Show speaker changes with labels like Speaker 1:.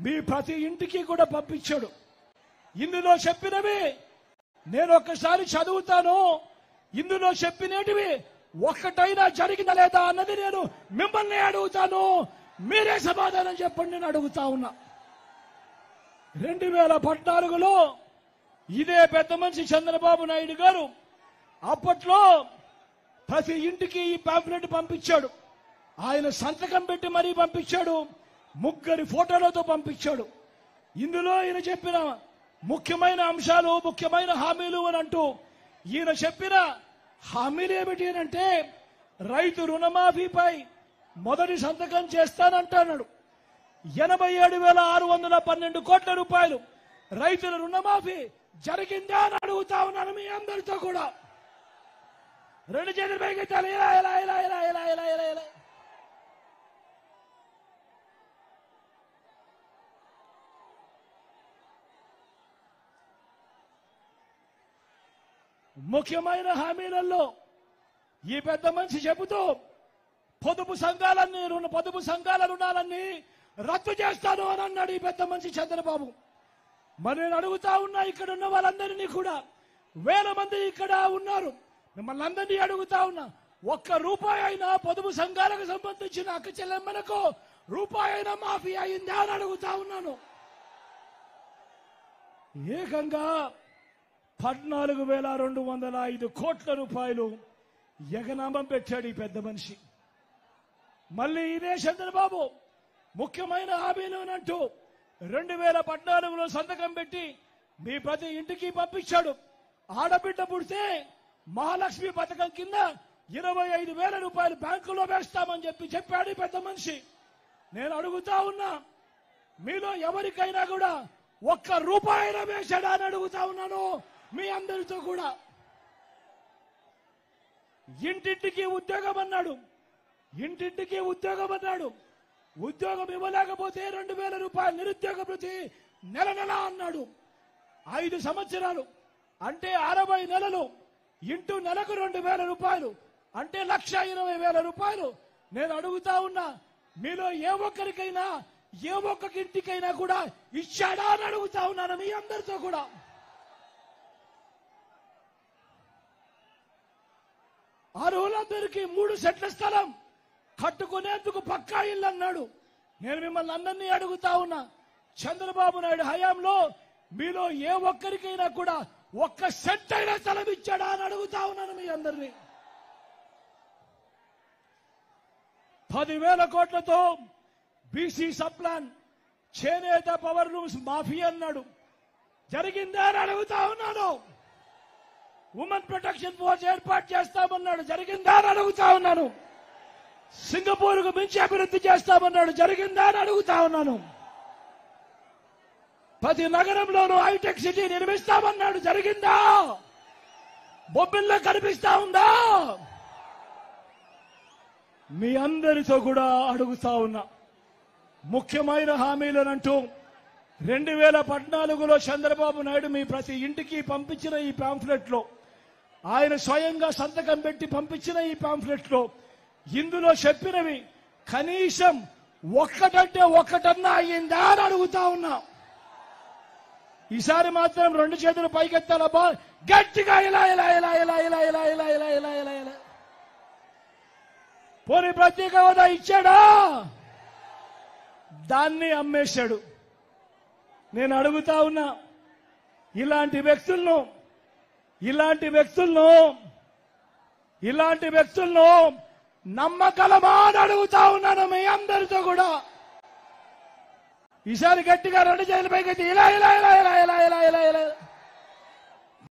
Speaker 1: మీ ప్రతి ఇంటికి కూడా పంపించాడు. ఇందులో చెప్పినవి నేను ఒక్కసారి చదువుతాను. ఇందులో చెప్పినటివి ఒక్కటైనా జరిగిందా లేదా అన్నది నేను మిమ్మల్ని అడుగుతాను. మీరే సమాధానం చెప్పండి. నేను అడుగుతా ఉన్నా. 2014లో ఇదే పెద్ద మనిషి చంద్రబాబు నాయుడు గారు అప్పట్లో ప్రతి ఇంటికి ఈ పాంఫ్లెట్ పంపించాడు. ఆయన సంతకం పెట్టి మరీ పంపించాడు. 3 ఫోటోలతో పంపించాడు. ఇందులో ఈయన చెప్పిన ముఖ్యమైన అంశాలు, ముఖ్యమైన హామీలు అని అంటూ ఈయన చెప్పిన హామీలు ఏమిటి అంటే రైతు రుణమాఫీపై మొదటి సంతకం చేస్తానంటున్నాడు. 87,612 కోట్ల రూపాయలు రైతుల రుణమాఫీ జరిగిందా అని అడుగుతా ఉన్నాను మీ అందరితో కూడా. 2 చేతులు పైకెత్తాలి. ఇలా ఇలా ఇలా ఇలా ఇలా ఇలా ఇలా ఇలా ముఖ్యమైన హామీలలో ఈ పెద్ద మనిషి చెబుతూ పొదుపు సంఘాల రుణాలన్నీ రద్దు చేస్తాను అని అన్నాడు ఈ పెద్ద మనిషి చంద్రబాబు. మరి నేను అడుగుతా ఉన్నా, ఇక్కడ ఉన్న వాళ్ళందరినీ కూడా 1000 మంది ఇక్కడ ఉన్నారు. మిమ్మల్ని అందరినీ అడుగుతా ఉన్నా, ₹1 అయినా పొదుపు సంఘాలకు సంబంధించిన అక్క చెల్లెమ్మలకు రూపాయి అయినా మాఫీ అయిందా అని అడుగుతా ఉన్నాను. ఏకంగా 14,205 కోట్ల రూపాయలు ఎగనామం పెట్టాడు ఈ పెద్ద మనిషి. మళ్ళీ ఇదే చంద్రబాబు ముఖ్యమైన హామీలు అంటూ 2014లో సంతకం పెట్టి మీ ప్రతి ఇంటికి పంపించాడు. ఆడబిడ్డ పుడితే మహాలక్ష్మి పథకం కింద 25,000 రూపాయలు బ్యాంకులో వేస్తామని చెప్పాడు ఈ పెద్ద మనిషి. నేను అడుగుతా ఉన్నా, మీలో ఎవరికైనా కూడా ₹1 అయినా వేశాడా అని అడుగుతా ఉన్నాను మీ అందరితో కూడా. ఇంటింటికి ఉద్యోగం అన్నాడు. ఇంటింటికి ఉద్యోగం అన్నాడు. ఉద్యోగం ఇవ్వలేకపోతే 2,000 రూపాయలు నిరుద్యోగ భృతి నెల నెల అన్నాడు. 5 సంవత్సరాలు అంటే 60 నెలలు ఇంటూ నెలకు 2,000 రూపాయలు అంటే 1,20,000 రూపాయలు. నేను అడుగుతా ఉన్నా, మీలో ఏ ఒక్కరికైనా ఏ ఒక్క ఇంటికైనా కూడా ఇచ్చాడా అని అడుగుతా ఉన్నాను మీ అందరితో కూడా. అర్హులందరికీ 3 సెంట్ల స్థలం కట్టుకునేందుకు పక్కా ఇల్లు అన్నాడు. నేను మిమ్మల్ని అందరినీ అడుగుతా ఉన్నా, చంద్రబాబు నాయుడు హయాంలో మీలో ఏ ఒక్కరికైనా కూడా 1 సెంట్ అయినా స్థలం ఇచ్చాడా అని అడుగుతా ఉన్నాను మీ అందరినీ. 10,000 కోట్లతో బీసీ సప్లాన్ చేనేత పవర్ లూమ్స్ మాఫీ అన్నాడు. జరిగిందా అని అడుగుతా ఉన్నాను. ఉమెన్ ప్రొటెక్షన్ ఫోర్స్ ఏర్పాటు చేస్తామన్నాడు. జరిగిందా అని అడుగుతా ఉన్నాను. సింగపూర్కు మించి అభివృద్ధి చేస్తామన్నాడు. జరిగిందా అని అడుగుతా ఉన్నాను. ప్రతి నగరంలోనూ హైటెక్ సిటీ నిర్మిస్తామన్నాడు. జరిగిందా? బొబ్బిల్లో కనిపిస్తా ఉందా? మీ అందరితో కూడా అడుగుతా ఉన్నా, ముఖ్యమైన హామీలనంటూ 2014లో చంద్రబాబు నాయుడు మీ ప్రతి ఇంటికి పంపించిన ఈ పాంఫ్లెట్ లో, ఆయన స్వయంగా సంతకం పెట్టి పంపించిన ఈ పాంఫ్లెట్ లో ఇందులో చెప్పినవి కనీసం ఒక్కటంటే ఒక్కటన్నా అయ్యిందా అని అడుగుతా ఉన్నా. ఈసారి మాత్రం 2 చేతులు పైకెత్తాలబ్బా, గట్టిగా ఇలా ఇలా ఇలా ఇలా ఇలా ఇలా ఇలా ఇలా ఇలా ఇలా ఇలా. పోనీ ప్రత్యేక హోదా ఇచ్చాడా? దాన్ని అమ్మేశాడు. నేను అడుగుతా ఉన్నా, ఇలాంటి వ్యక్తులను నమ్మగలమా అని అడుగుతా ఉన్నాను మీ అందరితో కూడా. ఈసారి గట్టిగా 2 చేతుల పైకి ఇలా ఇలా ఇలా ఇలా ఇలా ఇలా ఇలా ఇలా